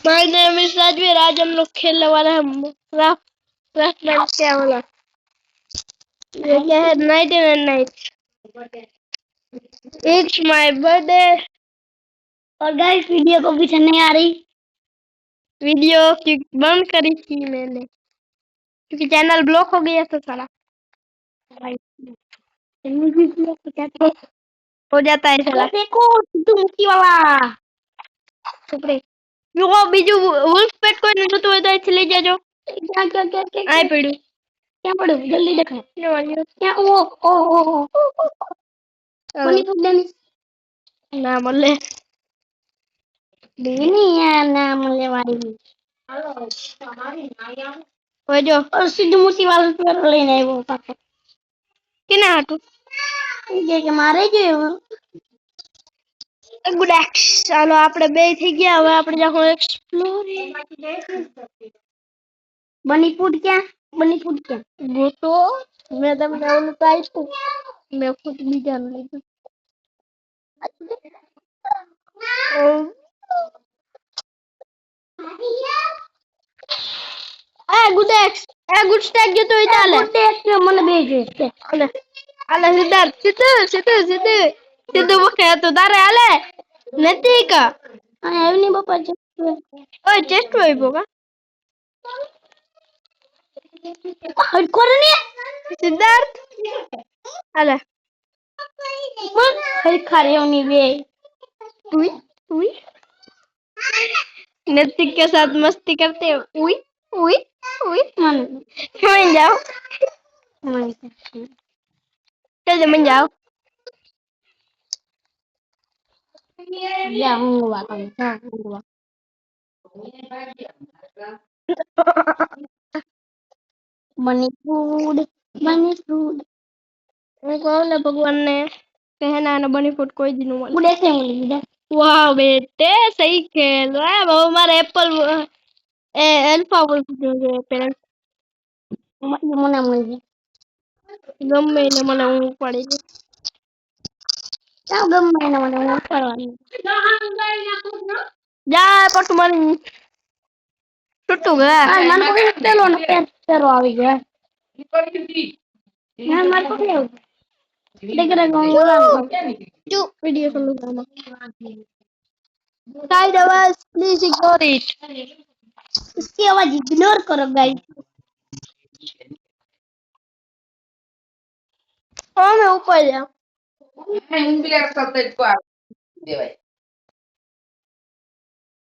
My name is Rajveer. आज हम लोग खेलने वाले हैं क्राफ्ट क्या वाला, ये क्या है, night and night. It's my birthday. और गाइस वीडियो को पीछे नहीं आ रही, वीडियो की बंद करी थी मैंने क्योंकि चैनल ब्लॉक हो गया था सारा। हो जाता है साला। देखो सिद्धू मुखी वाला सुपरे यो बीजू वुल्फ पेट कोई न तो है तो ले जाजो। क्या क्या क्या क्या आए पड़ू क्या पढ़ू जल्दी देखो क्या ओ बनी फुटनी ना बोले नहीं है ना मुझे वाली हो जो और सिद्धू मुखी वाला पेड़ लेने वो पापा किना हटू के मारे जो गुड एक्स। ચાલો આપણે બે થઈ ગયા, હવે આપણે જાખો એક્સપ્લોર। बनी फूड क्या वो तो मैं તમને ઓલું તો આપ્યું, મેં ખુદ બીજાનું લીધું। એ ગુડ એક્સ, એ ગુડ સ્ટેક જો તો ચાલે। गुड डे મને બે જોઈએ અલે અલે સિદ્ધાર્થ, સિદ્ધુ બકે તો તારે હાલે નથી કા? હા એવની બાપા છે ઓય ચેસ્ટ હોય બોકા હડ કોને સિદ્ધાર્થ હાલે હરી ખારે એવની બે उई उई नैतिक के साथ मस्ती करते हो। उई उई उई मन मन जाओ, चल मन जाओ। या हुआ हां हुआ बनी फूड मैं कौन है भगवान ने कहना है ना बनी फूड कोई दिन बोल। गुड ऐसे मिली वाह बेटे सही खेल रहा है वो हमारे एप्पल अल्फा बोल पेरेंट्स મને મળી ગમે ને મને ઊંઘ પડી ગઈ। તા ગમે એને મને કરવાની जा पट मन टूटू गया। આ મને કોઈ પેલો ને પેરો આવી ગયો ના મારે કોઈ આવ્યું देख रहे हो बोला जो वीडियो सुन लो साइड आवाज प्लीज इग्नोर इट। इसकी आवाज इग्नोर करो गाइस हाँ मैं ऊपर जा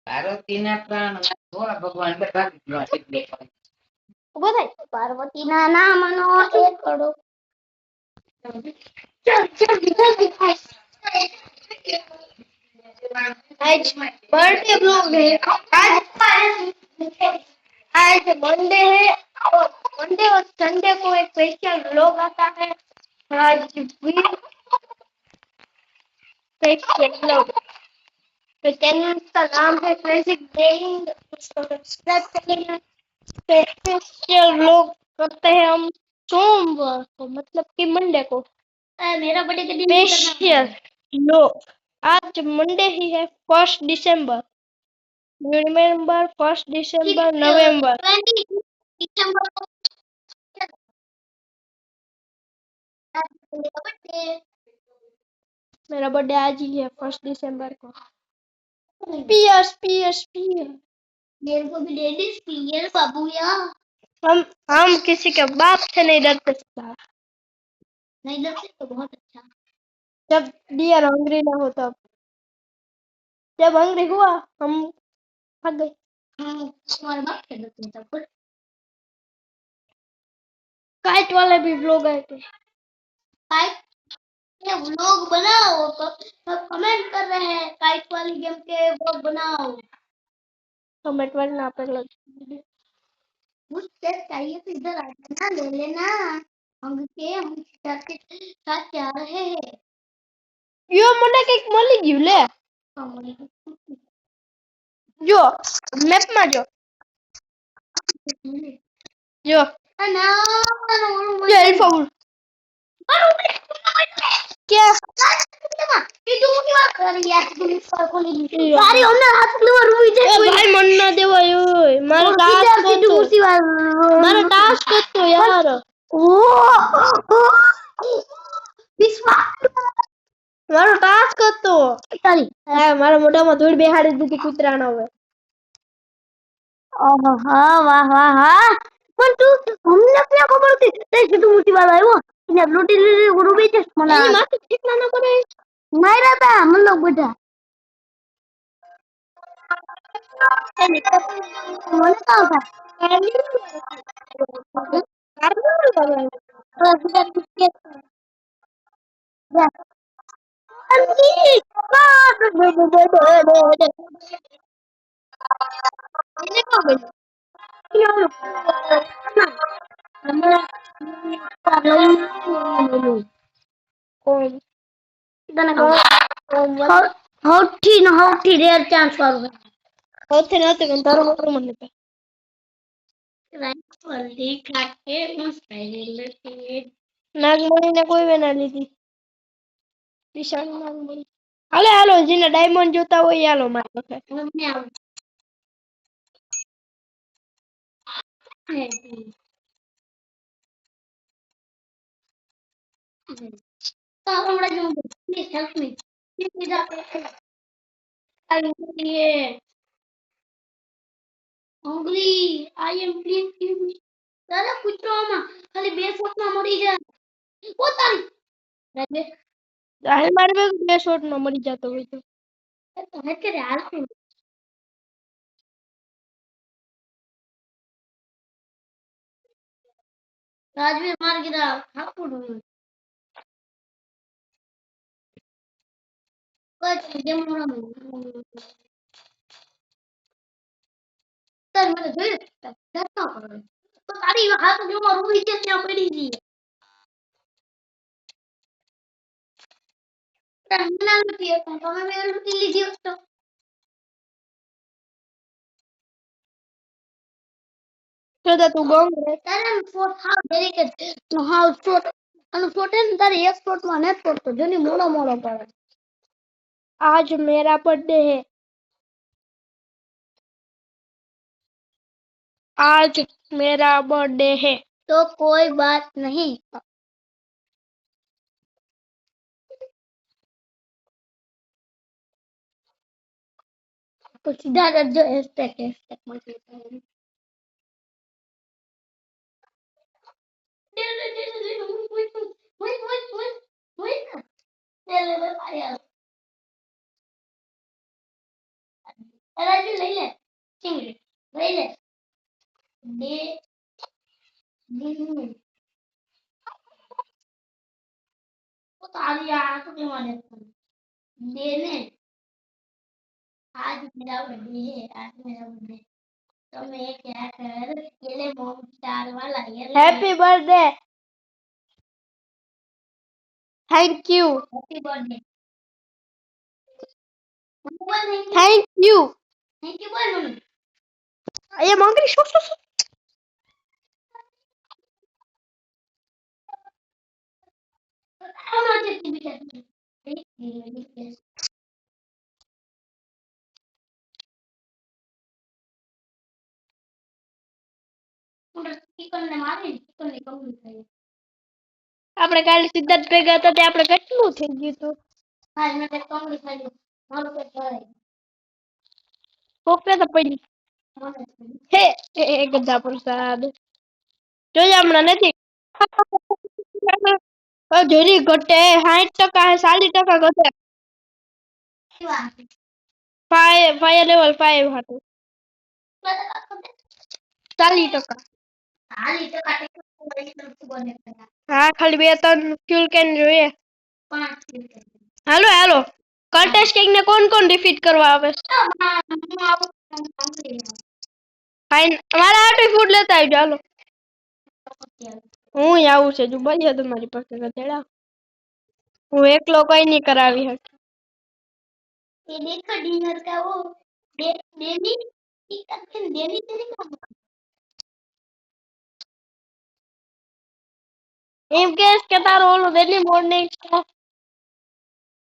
पार्वती ना नाम नो एक करो चल चल जल्दी आज बर्थडे ब्लॉग है। आज मंडे है और मंडे और संडे को एक स्पेशल ब्लॉग आता है। आज भी स्पेशल ब्लॉग, तो चैनल का नाम है क्रेजी गेमिंग, उसको सब्सक्राइब करें। स्पेशल ब्लॉग करते हैं हम सोमवार को, मतलब कि मंडे को। मेरा बर्थडे के दिन स्पेशल ब्लॉग आज मंडे ही है 1 दिसंबर। रिमेम्बर 1 दिसंबर नवंबर। दिसंबर मेरा बर्थडे आज ही है 1 दिसंबर को। पियर्स पियर्स पियर्स मेरे को भी दे दे पियर बाबूया हम किसी के बाप से नहीं डरते सर। नहीं डरते तो बहुत अच्छा। जब डियर हंग्री ना हो तब, जब हंग्री हुआ हम भाग गए। हमारे बाप के डरते हैं तब काइट वाले भी लोग आए थे। काइट ये व्लॉग बनाओ तो सब कमेंट कर रहे हैं काइट वाली गेम के व्लॉग बनाओ कमेंट करना पे लग मुझसे चाहिए तो इधर आ जाना ले लेना हम के साथ जा रहे हैं यो મને કઈક મળી ગયું લે જો મેપ માં જો જો ना ये अल्फा क्या ये तू की बात कर रही है तू सर को नहीं सारी हमने हाथ में रुई ए भाई मन ना देवा यो मारा टास्क सीधू तो मुसी मारा टास्क तो यार ओ विश्वास મારો ટાસ્ક હતો તારી હા મારા મોઢામાં ધૂળ બેહાડી દીધી કૂતરાનો હવે ओहो हाँ वाह वाह हाँ पर तू हमने क्या खबर थी ते सीधू मुसी वाला आयो इने लूटी ली रुई છે મને એની માથે ઠીકના ન કરે માર્યા તા મને લોકો બધા એની મને કાં था સૌથી રેર ચાન્સ વાળું સૌથી નથી પણ તારો મોટો મને રાઈફલ ખાકે મુસ્કાઈ નાગમણીને કોઈ વે ના લીધી વિશાળ નાગમણી હાલે હાલો જેને ડાયમંડ જોતા હોય એ હાલો મારી પાસે મને આવ તો હમણાં જો પ્લીઝ હેલ્પ મી પ્લીઝ ये hungry I am please give me दादा कुत्रो માં ખાલી બે શોટમાં મરી જાય ઓ તારી રાજે હાલ મારે બે શોટ માં મરી જતો હોય તો હે કે રે હાલ રાજવીર માર ગીરા ઠાકુર કચ જેમ રમ તાર મને જોઈ ધક્કા પડે તો તારી હાથ જો રૂઈ છે ત્યાં પડી ગઈ તમને નથી તમે મેં લૂટી લીધી તો તો તું ગોંગ રે તારે ફોટ હાવ ડેલિકેટ નો હાવ શોટ અને ફોટે ને તારે એક શોટ માં નથી પડતો જોની મોડો મોડો પડે आज मेरा बर्थडे है आज मेरा बर्थडे है तो कोई बात नहीं तो सीधा जो हैशटैग मत राजू ले ले चिंगड़ी ले ले दे दिन वो तारी यार तो क्यों आने देने आज मेरा बर्थडे है आज मेरा बर्थडे तो मैं क्या कर ये ले मोम स्टार वाला ये ले happy birthday thank you happy birthday thank you बोल मम्मी ये Mangri show I'm not taking it. Chicken ने मारे चिकन ने कम खाई આપણે કાલે સિદ્ધાર્થ ભેગા હતા તે આપણે કેટલું થઈ ગયું હતું आज मैं कम खाई मारो पे खाई પોપે તો પડી હે એ ગધા પ્રસાદ જોઈ હમણાં નથી જોરી ઘટે 60% હે 40% ઘટે ફાયર લેવલ 5 હતું 40% હા ખાલી બે ત્રણ ફ્યુલ કેન જોઈએ હાલો હાલો કન્ટેસ્ટ કિંગ ને કોણ કોણ ડિફીટ કરવા આવે ફાઇન મારા આટલી ફૂડ લેતા આવજો હાલો હું આવું છે જો ભાઈ તમારી પાસે ગધેડા હું એકલો કઈ નહીં કરાવી શકું ये देखो डिनर का वो डेली डेली तेरे का એમ કેસ કે તારો ઓલો ડેલી મોર્નિંગ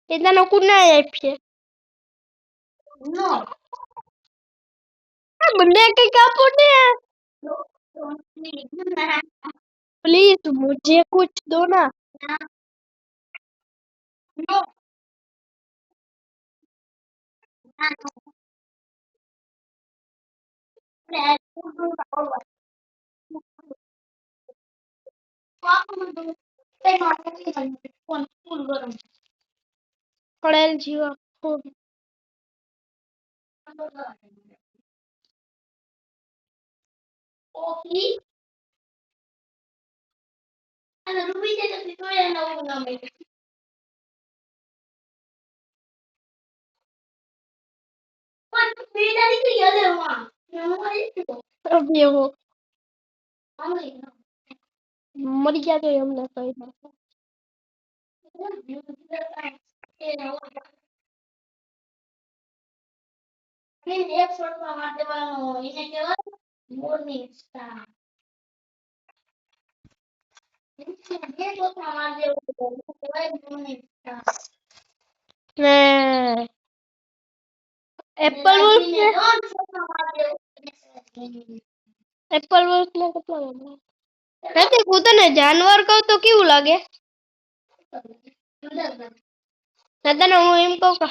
એટલાનો કુના આપશે नो મને કઈ આપો ને प्लीज मुझे कुछ दो ना नो कड़ेल जीवा खूब अभी वो मर गया तो हमने कही ना एक शॉट में मार देवानो इने केवाय मोरनी स्टार एक शॉट में मार देवानो इने केवाय मोरनी स्टार ने एप्पल वुल्फ ने दोन शॉट में मार देवानो एप्पल वुल्फ ने કેટલા વાગ્યા નથી હું તને જાનવર કહું તો કેવું લાગે તને હું એમ કહું કે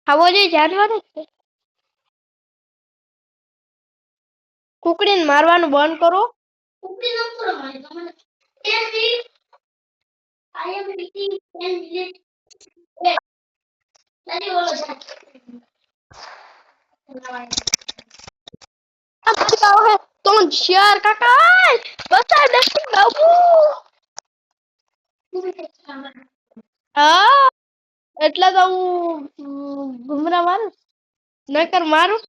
હાવો જે જાનવર જ છે કુકડીને મારવાનું બંધ કરો ઉપડી ન કરો મારી તમને 10 minute I am eating 10 minutes. Tadi બોલો है तो शेयर काका बता देखी बाबू હા એટલે તો હું ઘુમરા મારું નકર મારું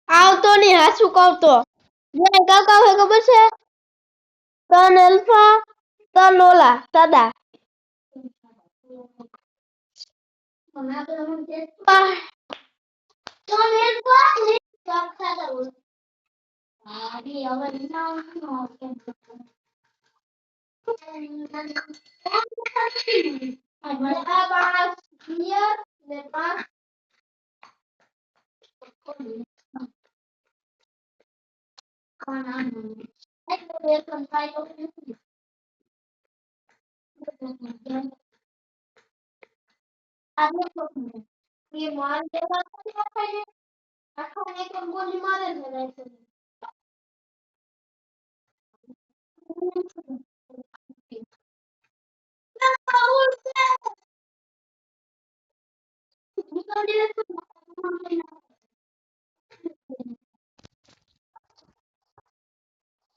આવતો નહીં હાસુ કહું તો જે કાકા હોય ખબર છે તન અલ્ફા તન ઓલા સાદા ये मार देगा आखा ने को गोली मारे ने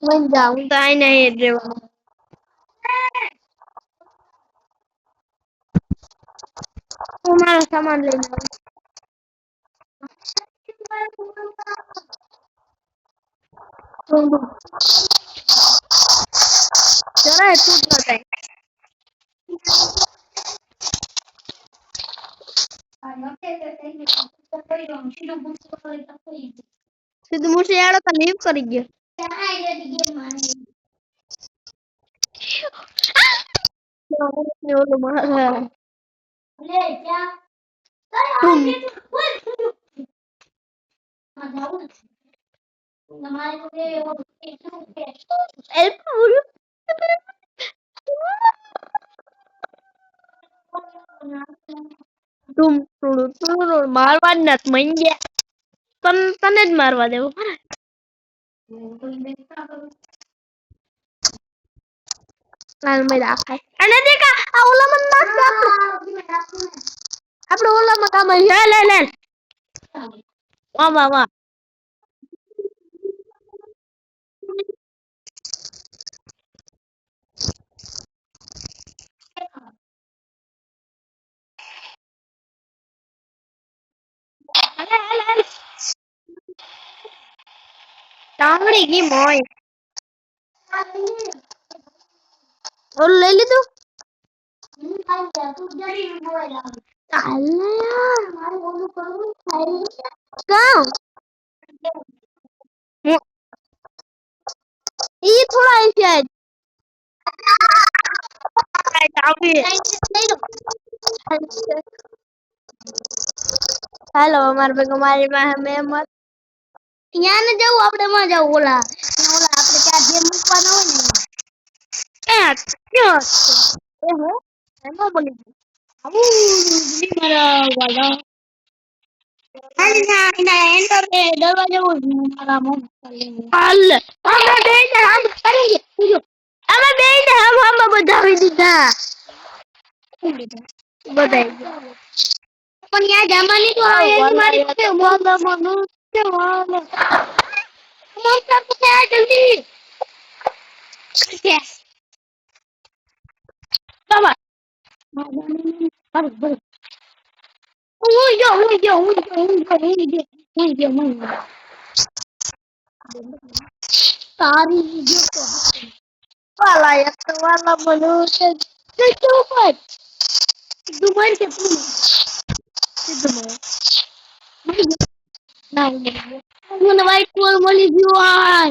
મન જાઉં તો આઈ નહીં રહેવાનું હું મારો સામાન લઈને આવું જરાય તૂટ ન થાય સીધું મૂછિયાળો તો લીવ કરી ગયો ઓલું મારે મારવા જ નથી મન ગયા તને જ મારવા દેવું હાલ મેં રાખાય અને દેખા આ ઓલામાં નાખ આપણે ઓલામાં કામ આવી લે લે વાહ વાહ વાહ ટાંગડી ગઈ મોય ઓલું લઈ લીધું ચાલ ને યાર કામ ઈ થોડા અહીંથી આજ હાલો અમાર ભેગો મારી પાસે મહેમત ત્યાં ને જવું આપણે માં જવું ઓલા ઓલા આપણે ત્યાં જે મૂકવાના હોય ને ક્યાં ક્યાં એ હો એમાં બોલી મારા વાલા એના એન્ટર એ દરવાજો મારા મમ હાલ અમે બેને આમ કરી અમે બેને આમ બધાવી દીધા બધાઈ પણ યાર જમાની તો આ એની મારી પાસે વાલા મનુષ્ય વાલા મમતા પૂછે આ જલ્દી તમાર તારી જો તો વાલા એક તો વાલા મનુષ્ય સીધું ઉપર સીધું માર કે તું સીધું માર ના મને વાઈટ બોલ મળી ગયો આ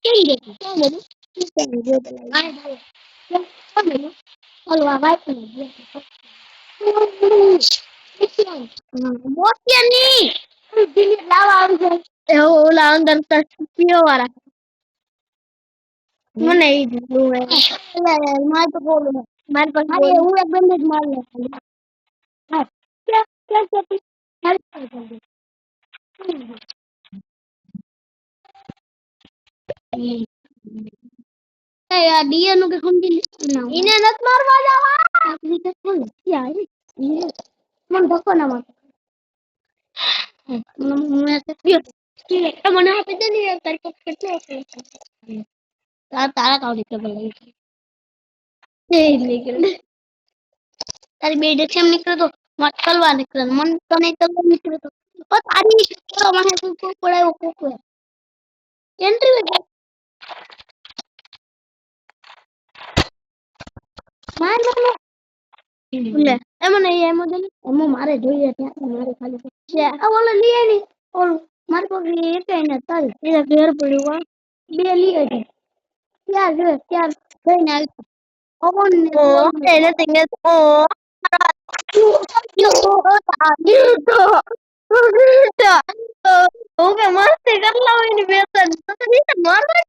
કેવી દેખી ક્યાં મેલું ક્યાં મેલું ક્યાં મેલું હલવા વાઈટ મળી ગયો મોતિયાની લાવા આવી જાય ઓલા અંદર પીઓ વાળા મને ઈ દીધું માર તો બોલું મારી પાસે અરે હું એક બંને જ માર લે હા ક્યાં ક્યાં જતી હેલ્પ એ આ ડીએ નું કે સમજી એને નત મારવા જવા આપની તો કોણ ક્યાં મને ધક્કો ના માર મને મને આપી દે ને યાર તારી પાસે કેટલો તારા કાઉ નીકળે બોલે એ નીકળે તારી બે ડેક્ષમ નીકળે તો મત કલવા નીકળે મન તો નહીં કલવા નીકળે તો તારી કરો મને તું પડાયો કોકો એન્ટ્રી માર મને લે એમને એમ દે ને એમો મારે જોઈએ ત્યાં મારે ખાલી છે આ ઓલો લઈ ની ઓલું મારે કોઈ એક ને તારી એ ઘેર પડ્યું બે લઈ આવી ત્યાં જો ત્યાં જઈને આવી પવન ને ઓ બોલ એને તિંગે ઓ હું કે મસ્તી કરલા હોય ને બે ત્રણ તો નીચે મારવા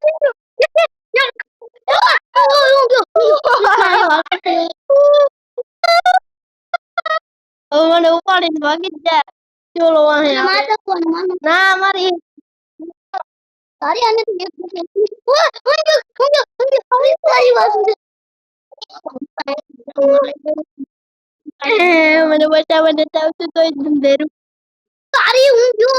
મને ઉપાડીને ભાગી જ જાય ચોલો વાહે માર દો ના મારી તારી આને તો એક તારી વાત મને બચાવવા નથી આવતું તોય ધંધેરું તારી હું જો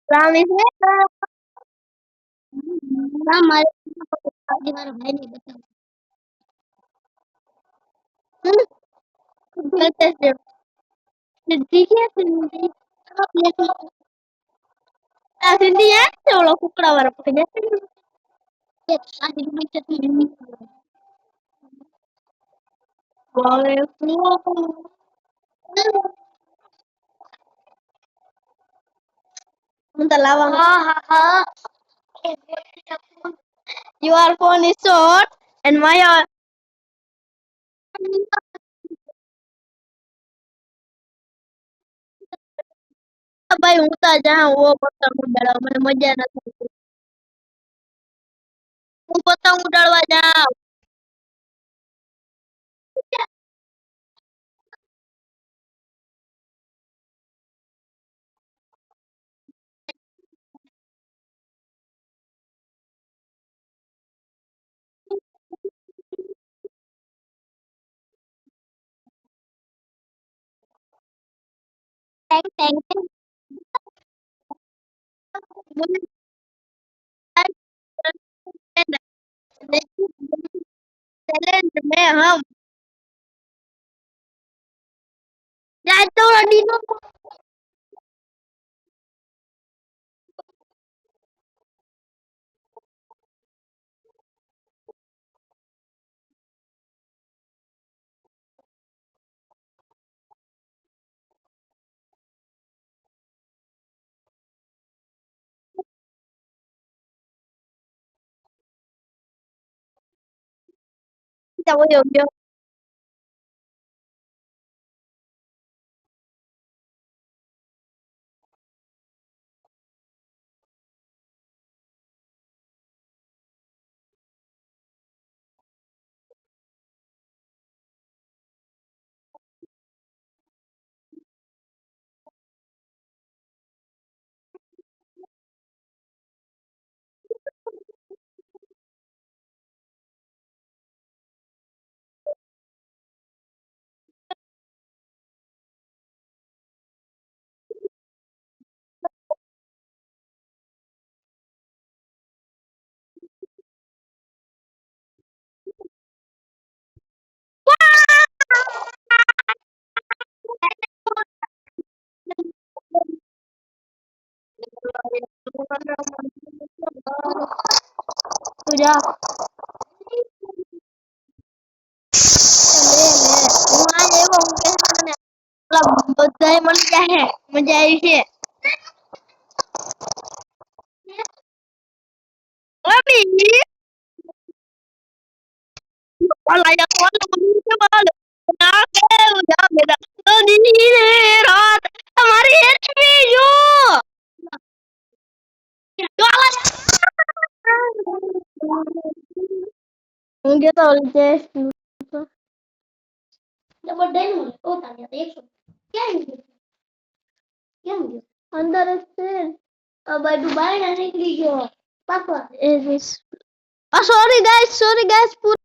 રામી છે ના મારે આજે મારો ભાઈ ને બતાવ સિદ્ધિ ક્યાં સિદ્ધિ આ સિદ્ધિ યાદ છે ઓલો કુકડા વાળા પકડી આજે મારી ચટણી હું તો લાવવા હા હા your phone is short and my ભાઈ હું તો જાઉં ઓ પતંગ ઉડાડવા મને મજા નથી હું પતંગ ઉડાડવા જાઉં चैलेंज में हम जाए तो adeno Chào nhiều nhiều. Sudah. હું આ એવો હું કહેવાનો ને બધાય મળી જાય મજા આવી છે અબી અલા યા કોલ મુझे बाल ना के उड़ा मेरा नींद रात हमारी एचपी जो હું કેતો જે ડબલ ડેન મને કોતા ગયા 100 ક્યાં ગયો કેમ ગયો અંદર જ છે આ બાજુ બહાર નીકળી ગયો પાછો એ સોરી ગાઈસ